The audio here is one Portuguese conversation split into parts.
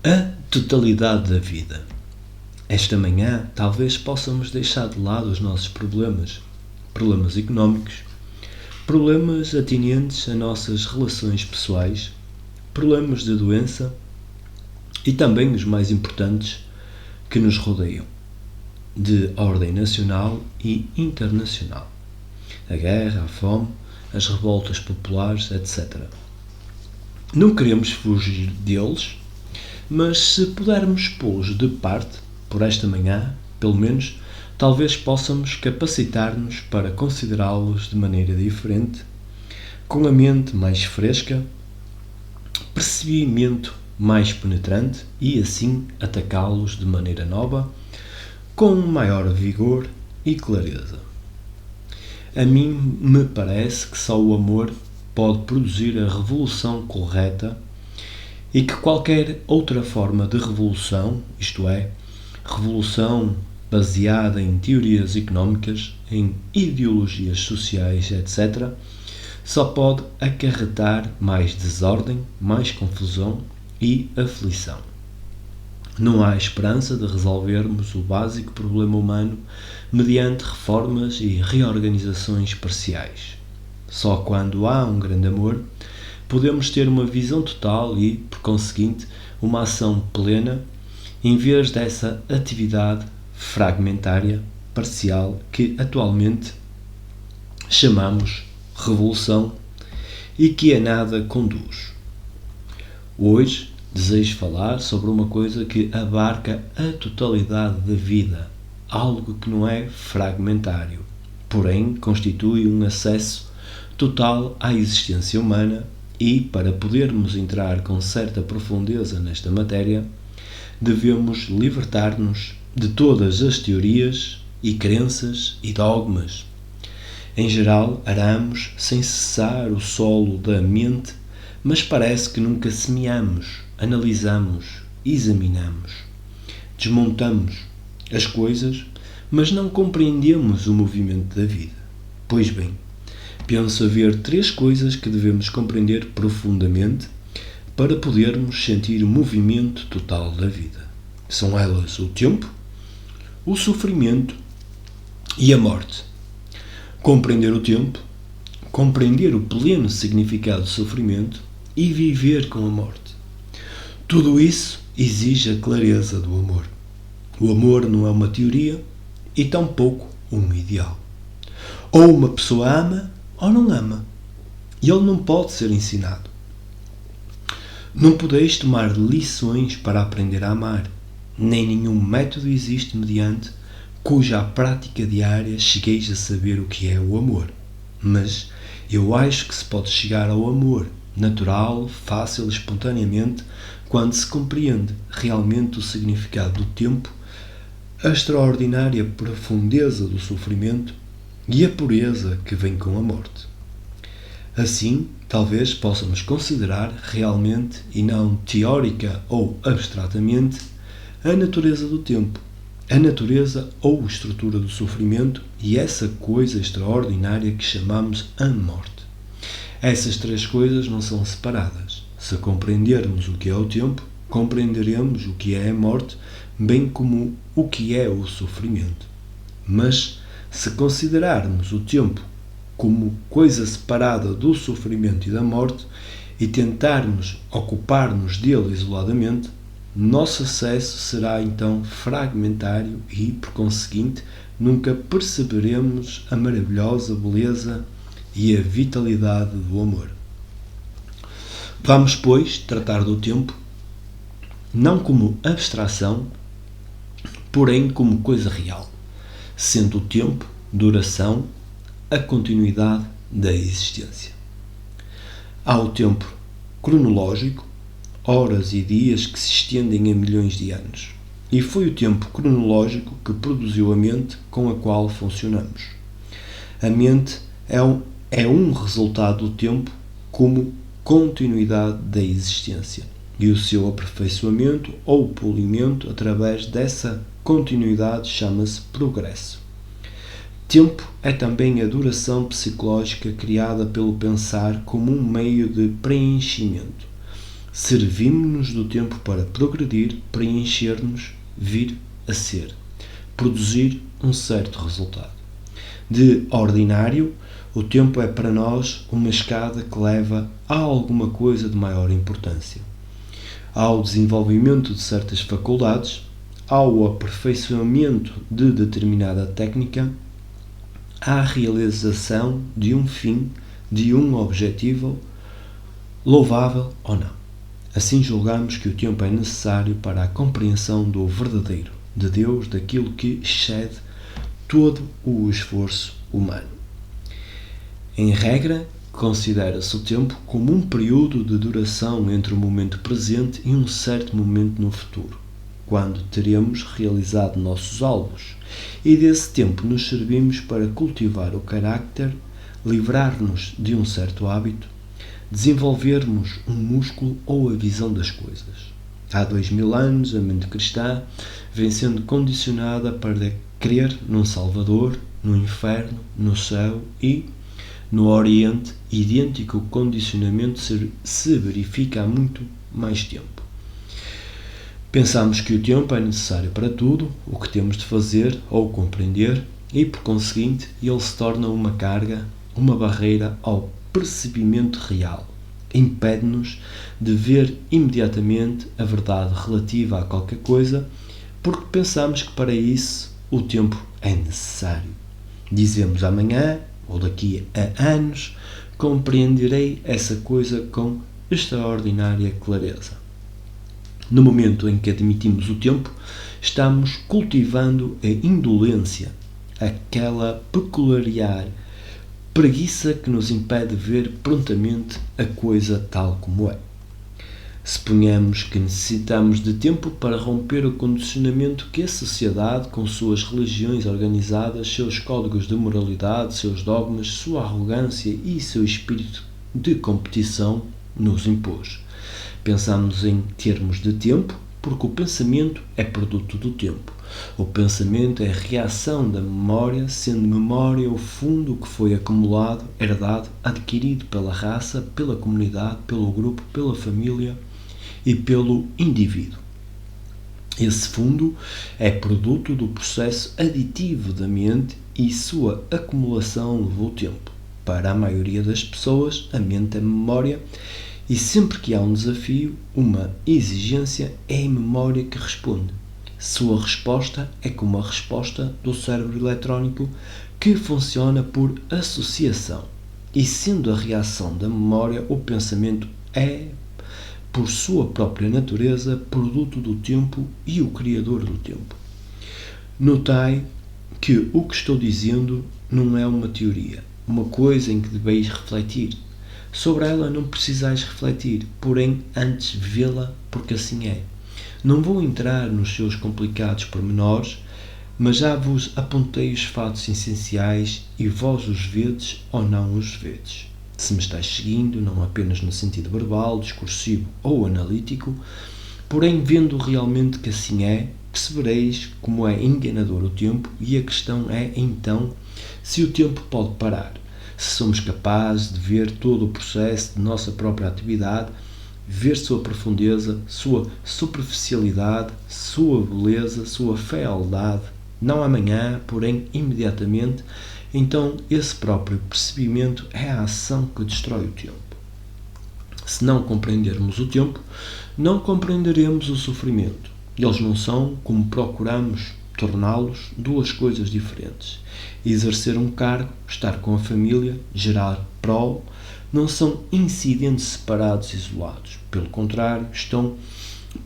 A totalidade da vida. Esta manhã, talvez possamos deixar de lado os nossos problemas económicos, problemas atinentes a nossas relações pessoais, problemas de doença e também os mais importantes que nos rodeiam, de ordem nacional e internacional. A guerra, a fome, as revoltas populares, etc. Não queremos fugir deles, mas se pudermos pô-los de parte por esta manhã, pelo menos, talvez possamos capacitar-nos para considerá-los de maneira diferente, com a mente mais fresca, percebimento mais penetrante e assim atacá-los de maneira nova, com maior vigor e clareza. A mim me parece que só o amor pode produzir a revolução correta e que qualquer outra forma de revolução, isto é, revolução baseada em teorias económicas, em ideologias sociais, etc., só pode acarretar mais desordem, mais confusão e aflição. Não há esperança de resolvermos o básico problema humano mediante reformas e reorganizações parciais. Só quando há um grande amor podemos ter uma visão total e, por conseguinte, uma ação plena, em vez dessa atividade fragmentária, parcial, que atualmente chamamos revolução e que a nada conduz. Hoje desejo falar sobre uma coisa que abarca a totalidade da vida, algo que não é fragmentário, porém constitui um acesso total à existência humana e, para podermos entrar com certa profundeza nesta matéria, devemos libertar-nos de todas as teorias e crenças e dogmas. Em geral, aramos sem cessar o solo da mente, mas parece que nunca semeamos, analisamos, examinamos, desmontamos as coisas, mas não compreendemos o movimento da vida. Pois bem, penso haver 3 coisas que devemos compreender profundamente para podermos sentir o movimento total da vida. São elas o tempo, o sofrimento e a morte. Compreender o tempo, compreender o pleno significado do sofrimento e viver com a morte. Tudo isso exige a clareza do amor. O amor não é uma teoria e tampouco um ideal. Ou uma pessoa ama ou não ama. E ele não pode ser ensinado. Não podeis tomar lições para aprender a amar, nem nenhum método existe mediante cuja prática diária chegueis a saber o que é o amor. Mas eu acho que se pode chegar ao amor natural, fácil, espontaneamente, quando se compreende realmente o significado do tempo, a extraordinária profundeza do sofrimento e a pureza que vem com a morte. Assim, talvez possamos considerar realmente e não teórica ou abstratamente a natureza do tempo, a natureza ou estrutura do sofrimento e essa coisa extraordinária que chamamos a morte. Essas 3 coisas não são separadas. Se compreendermos o que é o tempo, compreenderemos o que é a morte, bem como o que é o sofrimento. Mas, se considerarmos o tempo como coisa separada do sofrimento e da morte e tentarmos ocupar-nos dele isoladamente, nosso acesso será então fragmentário e, por conseguinte, nunca perceberemos a maravilhosa beleza e a vitalidade do amor. Vamos, pois, tratar do tempo não como abstração, porém como coisa real, sendo o tempo, duração, a continuidade da existência. Há o tempo cronológico, horas e dias que se estendem a milhões de anos, e foi o tempo cronológico que produziu a mente com a qual funcionamos. A mente é um resultado do tempo como continuidade da existência, e o seu aperfeiçoamento ou polimento através dessa continuidade chama-se progresso. Tempo é também a duração psicológica criada pelo pensar como um meio de preenchimento, Servimos-nos do tempo para progredir, preencher-nos, vir a ser, produzir um certo resultado. De ordinário, o tempo é para nós uma escada que leva a alguma coisa de maior importância. Ao desenvolvimento de certas faculdades, ao aperfeiçoamento de determinada técnica, à realização de um fim, de um objetivo, louvável ou não. Assim julgamos que o tempo é necessário para a compreensão do verdadeiro, de Deus, daquilo que excede todo o esforço humano. Em regra, considera-se o tempo como um período de duração entre o momento presente e um certo momento no futuro, quando teremos realizado nossos alvos, e desse tempo nos servimos para cultivar o carácter, livrar-nos de um certo hábito, desenvolvermos um músculo ou a visão das coisas. Há 2000 anos, a mente cristã vem sendo condicionada para crer num Salvador, no inferno, no céu e, no Oriente, idêntico condicionamento se verifica há muito mais tempo. Pensamos que o tempo é necessário para tudo o que temos de fazer ou compreender e, por conseguinte, ele se torna uma carga, uma barreira ao percebimento real. Impede-nos de ver imediatamente a verdade relativa a qualquer coisa, porque pensamos que para isso o tempo é necessário. Dizemos amanhã, ou daqui a anos, compreenderei essa coisa com extraordinária clareza. No momento em que admitimos o tempo, estamos cultivando a indolência, aquela peculiar preguiça que nos impede de ver prontamente a coisa tal como é. Suponhamos que necessitamos de tempo para romper o condicionamento que a sociedade, com suas religiões organizadas, seus códigos de moralidade, seus dogmas, sua arrogância e seu espírito de competição, nos impôs. Pensamos em termos de tempo, porque o pensamento é produto do tempo. O pensamento é a reação da memória, sendo memória o fundo que foi acumulado, herdado, adquirido pela raça, pela comunidade, pelo grupo, pela família e pelo indivíduo. Esse fundo é produto do processo aditivo da mente e sua acumulação levou tempo. Para a maioria das pessoas, a mente é memória e sempre que há um desafio, uma exigência, é a memória que responde. Sua resposta é como a resposta do cérebro eletrónico que funciona por associação. E sendo a reação da memória, o pensamento é, por sua própria natureza, produto do tempo e o criador do tempo. Notai que o que estou dizendo não é uma teoria, uma coisa em que deveis refletir. Sobre ela não precisais refletir, porém antes vê-la porque assim é. Não vou entrar nos seus complicados pormenores, mas já vos apontei os fatos essenciais e vós os vedes ou não os vedes. Se me estáis seguindo, não apenas no sentido verbal, discursivo ou analítico, porém vendo realmente que assim é, percebereis como é enganador o tempo e a questão é, então, se o tempo pode parar. Se somos capazes de ver todo o processo de nossa própria atividade, ver sua profundeza, sua superficialidade, sua beleza, sua fealdade, não amanhã, porém imediatamente, então esse próprio percebimento é a ação que destrói o tempo. Se não compreendermos o tempo, não compreenderemos o sofrimento. Eles não são, como procuramos torná-los, duas coisas diferentes. Exercer um cargo, estar com a família, gerar prole, não são incidentes separados e isolados. Pelo contrário, estão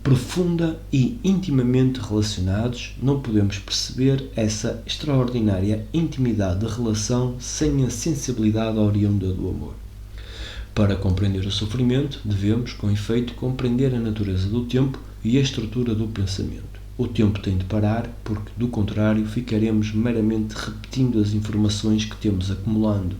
profunda e intimamente relacionados. Não podemos perceber essa extraordinária intimidade de relação sem a sensibilidade oriunda do amor. Para compreender o sofrimento, devemos, com efeito, compreender a natureza do tempo e a estrutura do pensamento. O tempo tem de parar, porque, do contrário, ficaremos meramente repetindo as informações que temos acumulando.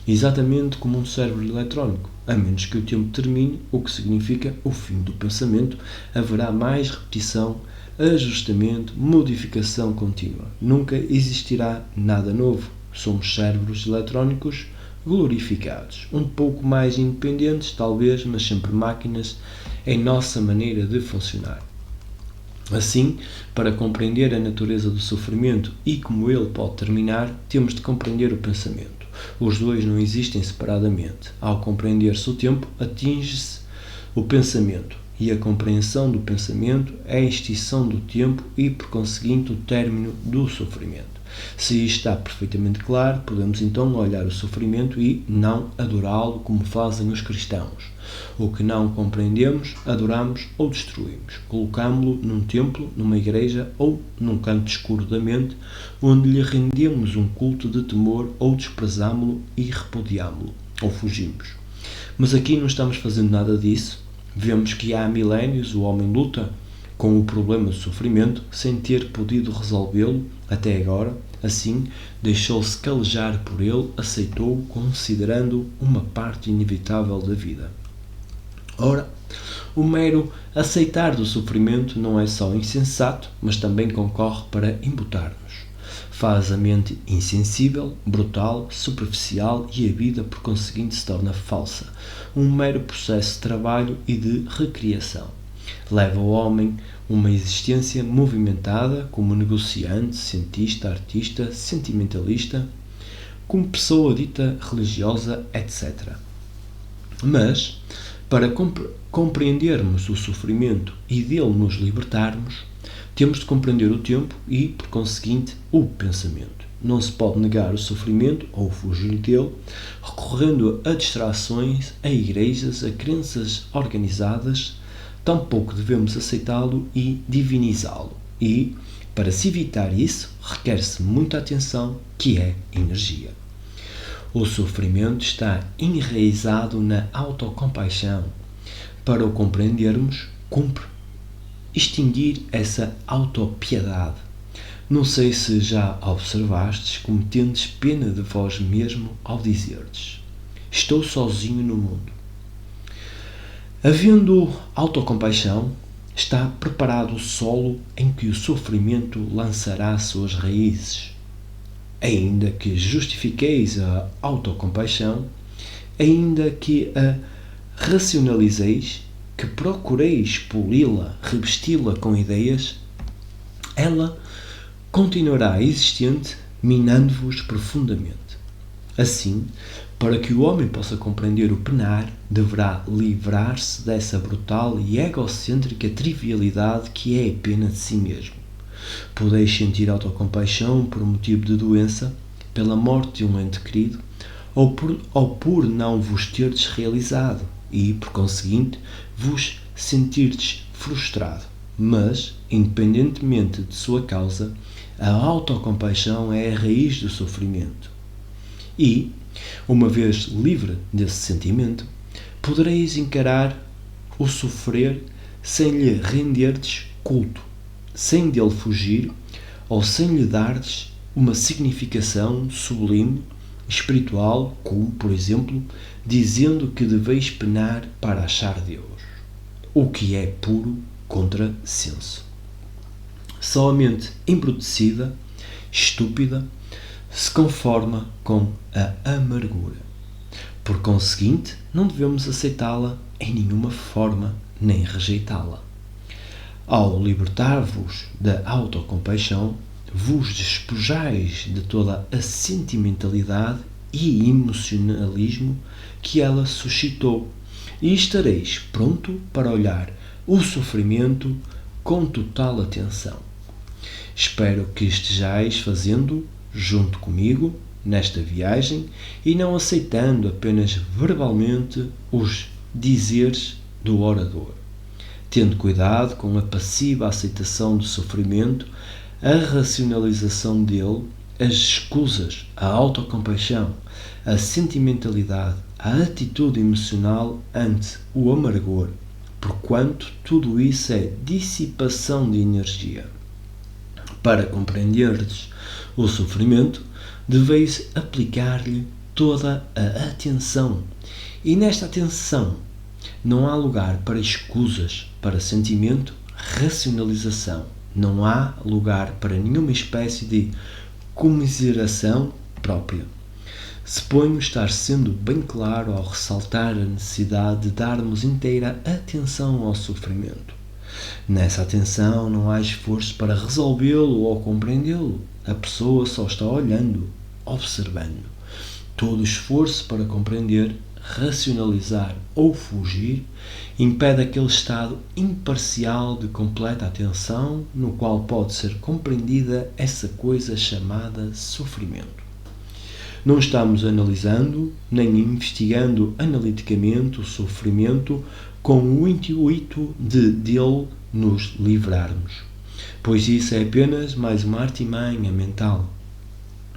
Exatamente como um cérebro eletrónico. A menos que o tempo termine, o que significa o fim do pensamento, haverá mais repetição, ajustamento, modificação contínua. Nunca existirá nada novo. Somos cérebros eletrónicos glorificados, um pouco mais independentes, talvez, mas sempre máquinas em nossa maneira de funcionar. Assim, para compreender a natureza do sofrimento e como ele pode terminar, temos de compreender o pensamento. Os dois não existem separadamente. Ao compreender-se o tempo, atinge-se o pensamento, e a compreensão do pensamento é a extinção do tempo e, por conseguinte, o término do sofrimento. Se isto está perfeitamente claro, podemos então olhar o sofrimento e não adorá-lo como fazem os cristãos. O que não compreendemos, adoramos ou destruímos. Colocámo-lo num templo, numa igreja ou num canto escuro da mente, onde lhe rendemos um culto de temor ou desprezámo-lo e repudiámo-lo, ou fugimos. Mas aqui não estamos fazendo nada disso. Vemos que há milénios o homem luta com o problema do sofrimento sem ter podido resolvê-lo até agora. Assim, deixou-se calejar por ele, aceitou-o, considerando-o uma parte inevitável da vida. Ora, o mero aceitar do sofrimento não é só insensato, mas também concorre para embutar-nos. Faz a mente insensível, brutal, superficial e a vida, por conseguinte, se torna falsa. Um mero processo de trabalho e de recriação. Leva o homem uma existência movimentada como negociante, cientista, artista, sentimentalista, como pessoa dita religiosa, etc. Mas, para compreendermos o sofrimento e dele nos libertarmos, temos de compreender o tempo e, por conseguinte, o pensamento. Não se pode negar o sofrimento ou fugir dele, recorrendo a distrações, a igrejas, a crenças organizadas. Tampouco devemos aceitá-lo e divinizá-lo. E, para se evitar isso, requer-se muita atenção, que é energia. O sofrimento está enraizado na autocompaixão. Para o compreendermos, cumpre extinguir essa autopiedade. Não sei se já observastes como tendes pena de vós mesmo ao dizeres: estou sozinho no mundo. Havendo autocompaixão, está preparado o solo em que o sofrimento lançará suas raízes. Ainda que justifiqueis a autocompaixão, ainda que a racionalizeis, que procureis poli-la, revesti-la com ideias, ela continuará existente, minando-vos profundamente. Assim, para que o homem possa compreender o penar, deverá livrar-se dessa brutal e egocêntrica trivialidade que é a pena de si mesmo. Podeis sentir autocompaixão por motivo de doença, pela morte de um ente querido, ou por não vos terdes realizado e, por conseguinte, vos sentirdes frustrado. Mas, independentemente de sua causa, a autocompaixão é a raiz do sofrimento. E, uma vez livre desse sentimento, podereis encarar o sofrer sem lhe renderdes culto, sem dele fugir ou sem lhe dardes uma significação sublime, espiritual, como, por exemplo, dizendo que deveis penar para achar Deus, o que é puro contrassenso. Só a mente embrutecida, estúpida, se conforma com a amargura. Por conseguinte, não devemos aceitá-la em nenhuma forma, nem rejeitá-la. Ao libertar-vos da autocompaixão, vos despojais de toda a sentimentalidade e emocionalismo que ela suscitou e estareis pronto para olhar o sofrimento com total atenção. Espero que estejais fazendo junto comigo nesta viagem e não aceitando apenas verbalmente os dizeres do orador. Tendo cuidado com a passiva aceitação do sofrimento, a racionalização dele, as escusas, a autocompaixão, a sentimentalidade, a atitude emocional ante o amargor, porquanto tudo isso é dissipação de energia. Para compreenderdes o sofrimento, deveis aplicar-lhe toda a atenção. E nesta atenção não há lugar para escusas, para sentimento, racionalização. Não há lugar para nenhuma espécie de comiseração própria. Suponho estar sendo bem claro ao ressaltar a necessidade de darmos inteira atenção ao sofrimento. Nessa atenção não há esforço para resolvê-lo ou compreendê-lo. A pessoa só está olhando, observando. Todo esforço para compreender, racionalizar ou fugir impede aquele estado imparcial de completa atenção no qual pode ser compreendida essa coisa chamada sofrimento. Não estamos analisando nem investigando analiticamente o sofrimento com o intuito de dele nos livrarmos, pois isso é apenas mais uma artimanha mental.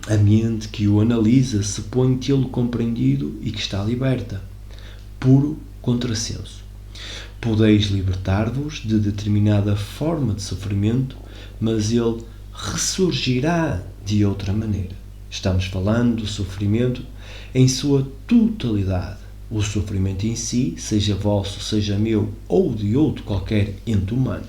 A mente que o analisa supõe tê-lo compreendido e que está liberta. Puro contrassenso. Podeis libertar-vos de determinada forma de sofrimento, mas ele ressurgirá de outra maneira. Estamos falando do sofrimento em sua totalidade. O sofrimento em si, seja vosso, seja meu ou de outro qualquer ente humano.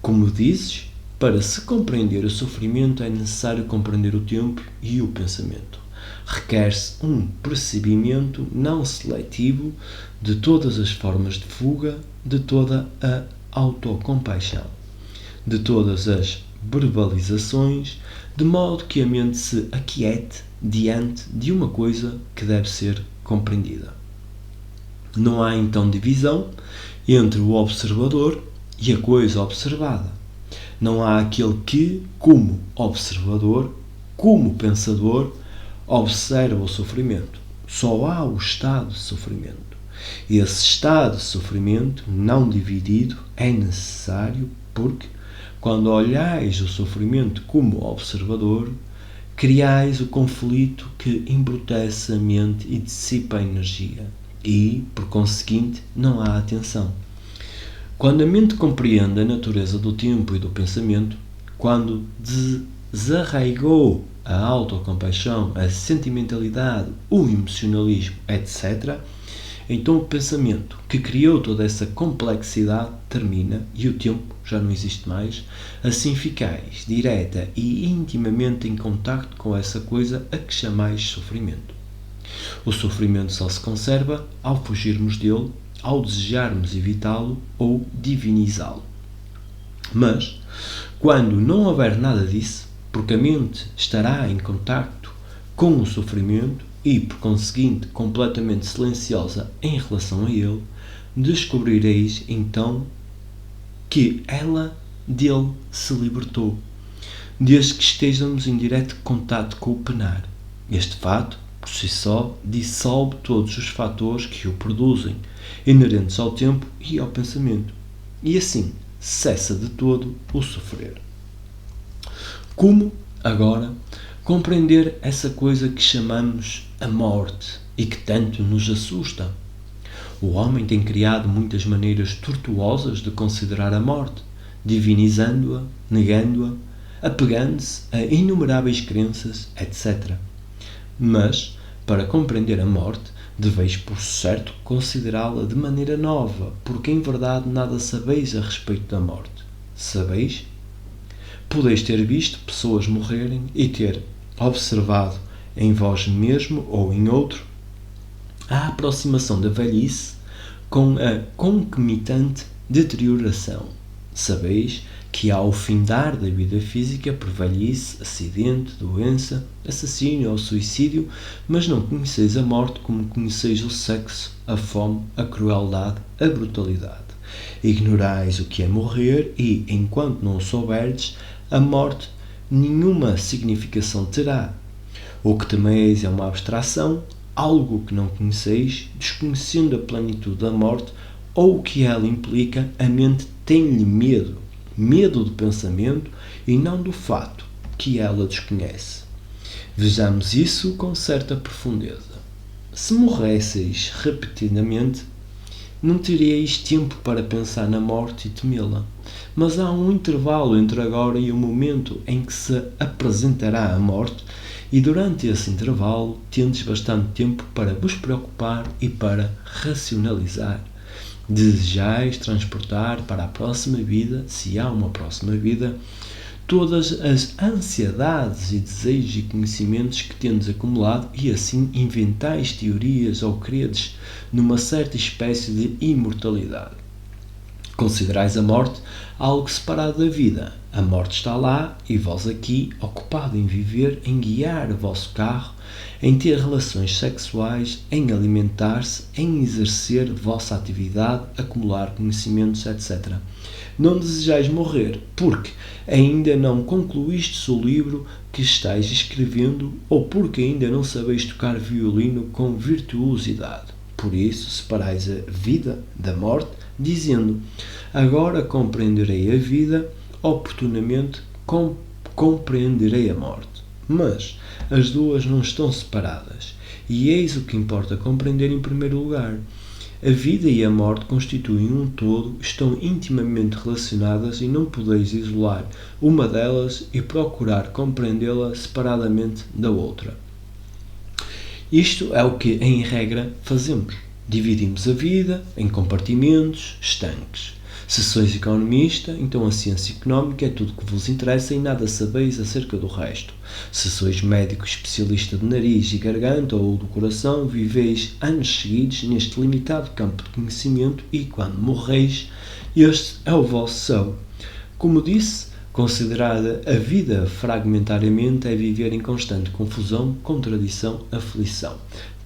Como dizes, para se compreender o sofrimento é necessário compreender o tempo e o pensamento. Requer-se um percebimento não seletivo de todas as formas de fuga, de toda a autocompaixão, de todas as verbalizações, de modo que a mente se aquiete diante de uma coisa que deve ser compreendida. Não há então divisão entre o observador e a coisa observada. Não há aquele que, como observador, como pensador, observa o sofrimento. Só há o estado de sofrimento. Esse estado de sofrimento, não dividido, é necessário porque, quando olhais o sofrimento como observador, criais o conflito que embrutece a mente e dissipa a energia. E, por conseguinte, não há atenção. Quando a mente compreende a natureza do tempo e do pensamento, quando desarraigou a autocompaixão, a sentimentalidade, o emocionalismo, etc., então o pensamento que criou toda essa complexidade termina e o tempo já não existe mais. Assim ficais direta e intimamente em contacto com essa coisa a que chamais sofrimento. O sofrimento só se conserva ao fugirmos dele, ao desejarmos evitá-lo ou divinizá-lo. Mas, quando não houver nada disso, porque a mente estará em contacto com o sofrimento e, por conseguinte, completamente silenciosa em relação a ele, descobrireis então que ela dele se libertou, desde que estejamos em direto contacto com o penar. Este fato, por si só, dissolve todos os fatores que o produzem, inerentes ao tempo e ao pensamento, e assim cessa de todo o sofrer. Como, agora, compreender essa coisa que chamamos a morte e que tanto nos assusta? O homem tem criado muitas maneiras tortuosas de considerar a morte, divinizando-a, negando-a, apegando-se a inumeráveis crenças, etc. Mas, para compreender a morte, deveis por certo considerá-la de maneira nova, porque em verdade nada sabeis a respeito da morte. Sabeis? Podeis ter visto pessoas morrerem e ter observado em vós mesmo ou em outro a aproximação da velhice com a concomitante deterioração. Sabeis que há o findar da vida física por velhice, acidente, doença, assassínio ou suicídio, mas não conheceis a morte como conheceis o sexo, a fome, a crueldade, a brutalidade. Ignorais o que é morrer e, enquanto não o souberdes, a morte nenhuma significação terá. O que temeis é uma abstração, algo que não conheceis, desconhecendo a plenitude da morte ou o que ela implica, a mente tem-lhe medo do pensamento e não do fato que ela desconhece. Vejamos isso com certa profundeza. Se morresseis repetidamente, não teríeis tempo para pensar na morte e temê-la. Mas há um intervalo entre agora e o momento em que se apresentará a morte, e durante esse intervalo tendes bastante tempo para vos preocupar e para racionalizar. Desejais transportar para a próxima vida, se há uma próxima vida, todas as ansiedades e desejos e conhecimentos que tendes acumulado e assim inventais teorias ou credes numa certa espécie de imortalidade. Considerais a morte algo separado da vida. A morte está lá e vós aqui, ocupado em viver, em guiar o vosso carro, em ter relações sexuais, em alimentar-se, em exercer vossa atividade, acumular conhecimentos, etc. Não desejais morrer, porque ainda não concluístes o livro que estáis escrevendo ou porque ainda não sabeis tocar violino com virtuosidade. Por isso separais a vida da morte, dizendo: agora compreenderei a vida, oportunamente compreenderei a morte. Mas as duas não estão separadas, e eis o que importa compreender em primeiro lugar. A vida e a morte constituem um todo, estão intimamente relacionadas e não podeis isolar uma delas e procurar compreendê-la separadamente da outra. Isto é o que, em regra, fazemos. Dividimos a vida em compartimentos, estanques. Se sois economista, então a ciência económica é tudo que vos interessa e nada sabeis acerca do resto. Se sois médico especialista de nariz e garganta ou do coração, viveis anos seguidos neste limitado campo de conhecimento e, quando morreis, este é o vosso céu. Como disse, considerada a vida fragmentariamente é viver em constante confusão, contradição, aflição.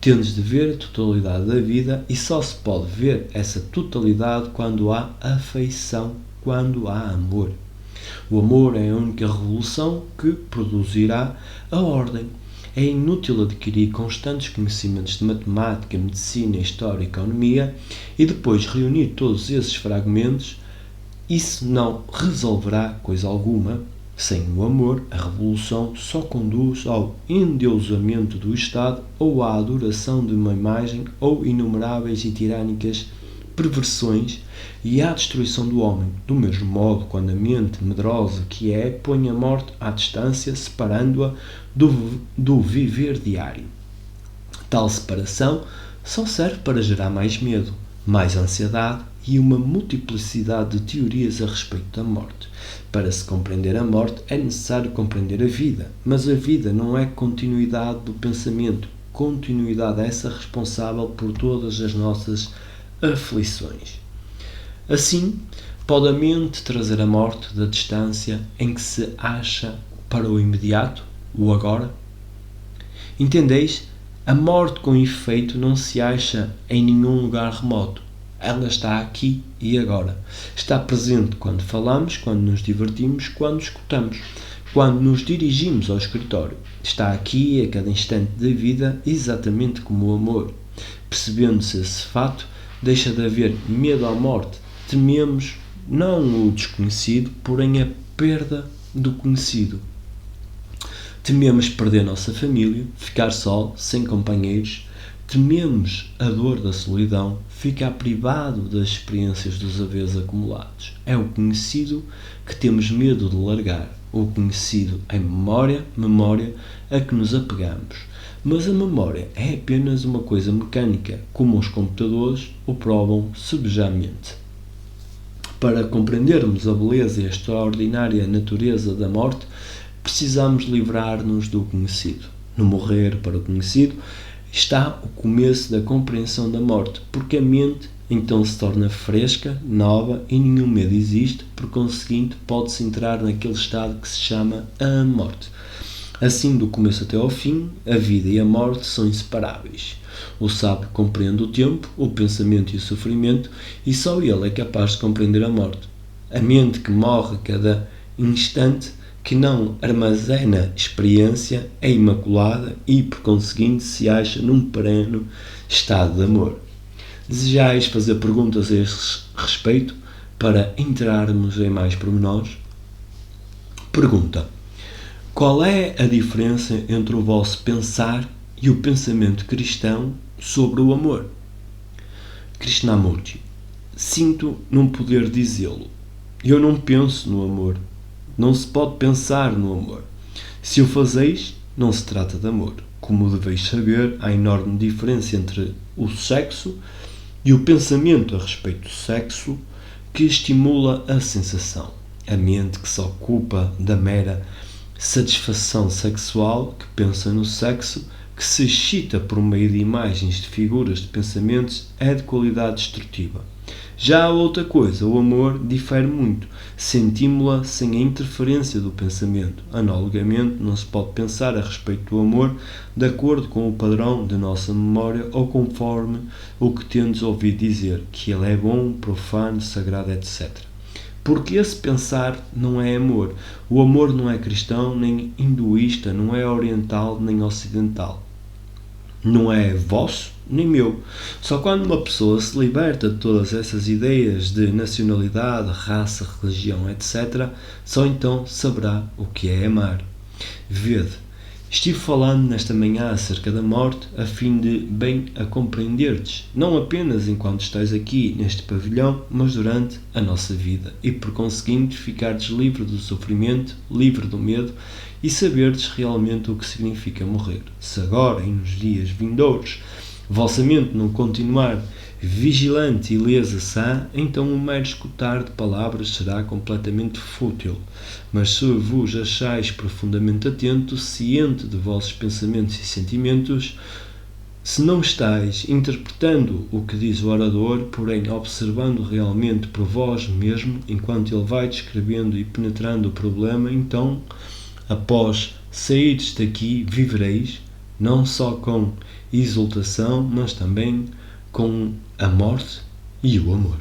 Tendes de ver a totalidade da vida e só se pode ver essa totalidade quando há afeição, quando há amor. O amor é a única revolução que produzirá a ordem. É inútil adquirir constantes conhecimentos de matemática, medicina, história e economia e depois reunir todos esses fragmentos. Isso não resolverá coisa alguma. Sem o amor, a revolução só conduz ao endeusamento do Estado ou à adoração de uma imagem ou inumeráveis e tirânicas perversões e à destruição do homem. Do mesmo modo, quando a mente medrosa que é, põe a morte à distância, separando-a do viver diário. Tal separação só serve para gerar mais medo, mais ansiedade e uma multiplicidade de teorias a respeito da morte. Para se compreender a morte é necessário compreender a vida, mas a vida não é continuidade do pensamento, continuidade essa responsável por todas as nossas aflições. Assim, pode a mente trazer a morte da distância em que se acha para o imediato, o agora? Entendeis? A morte com efeito não se acha em nenhum lugar remoto. Ela está aqui e agora. Está presente quando falamos, quando nos divertimos, quando escutamos, quando nos dirigimos ao escritório. Está aqui a cada instante da vida, exatamente como o amor. Percebendo-se esse fato, deixa de haver medo à morte. Tememos não o desconhecido, porém a perda do conhecido. Tememos perder nossa família, ficar só, sem companheiros. Tememos a dor da solidão, ficar privado das experiências dos haveres acumulados. É o conhecido que temos medo de largar. O conhecido é memória a que nos apegamos. Mas a memória é apenas uma coisa mecânica, como os computadores o provam subjamente. Para compreendermos a beleza e a extraordinária natureza da morte, precisamos livrar-nos do conhecido. No morrer para o conhecido está o começo da compreensão da morte, porque a mente então se torna fresca, nova e nenhum medo existe, por conseguinte pode-se entrar naquele estado que se chama a morte. Assim, do começo até ao fim, a vida e a morte são inseparáveis. O sábio compreende o tempo, o pensamento e o sofrimento, e só ele é capaz de compreender a morte. A mente que morre a cada instante, que não armazena experiência, é imaculada e, por conseguinte, se acha num perene estado de amor. Desejais fazer perguntas a este respeito para entrarmos em mais pormenores? Pergunta: qual é a diferença entre o vosso pensar e o pensamento cristão sobre o amor? Krishnamurti: sinto não poder dizê-lo. Eu não penso no amor. Não se pode pensar no amor. Se o fazeis, não se trata de amor. Como deveis saber, há enorme diferença entre o sexo e o pensamento a respeito do sexo que estimula a sensação. a mente que se ocupa da mera satisfação sexual, que pensa no sexo, que se excita por meio de imagens, de figuras, de pensamentos, é de qualidade destrutiva. Já a outra coisa, o amor, difere muito. Sentimos-la sem a interferência do pensamento. Analogamente, não se pode pensar a respeito do amor de acordo com o padrão da nossa memória ou conforme o que tendes ouvido dizer, que ele é bom, profano, sagrado, etc. Porque esse pensar não é amor. O amor não é cristão, nem hinduísta, não é oriental, nem ocidental. Não é vosso, nem meu. Só quando uma pessoa se liberta de todas essas ideias de nacionalidade, raça, religião, etc., só então saberá o que é amar. Vede, estive falando nesta manhã acerca da morte a fim de bem a compreenderdes, não apenas enquanto estáis aqui neste pavilhão, mas durante a nossa vida, e por conseguinte ficardes livre do sofrimento, livre do medo, e saberdes realmente o que significa morrer. Se agora, e nos dias vindouros, vossa mente não continuar vigilante, ilesa, sã, então o mero escutar de palavras será completamente fútil. Mas se vos achais profundamente atento, ciente de vossos pensamentos e sentimentos, se não estáis interpretando o que diz o orador, porém observando realmente por vós mesmo, enquanto ele vai descrevendo e penetrando o problema, então, após saíres daqui, vivereis, não só com exultação, mas também com a morte e o amor.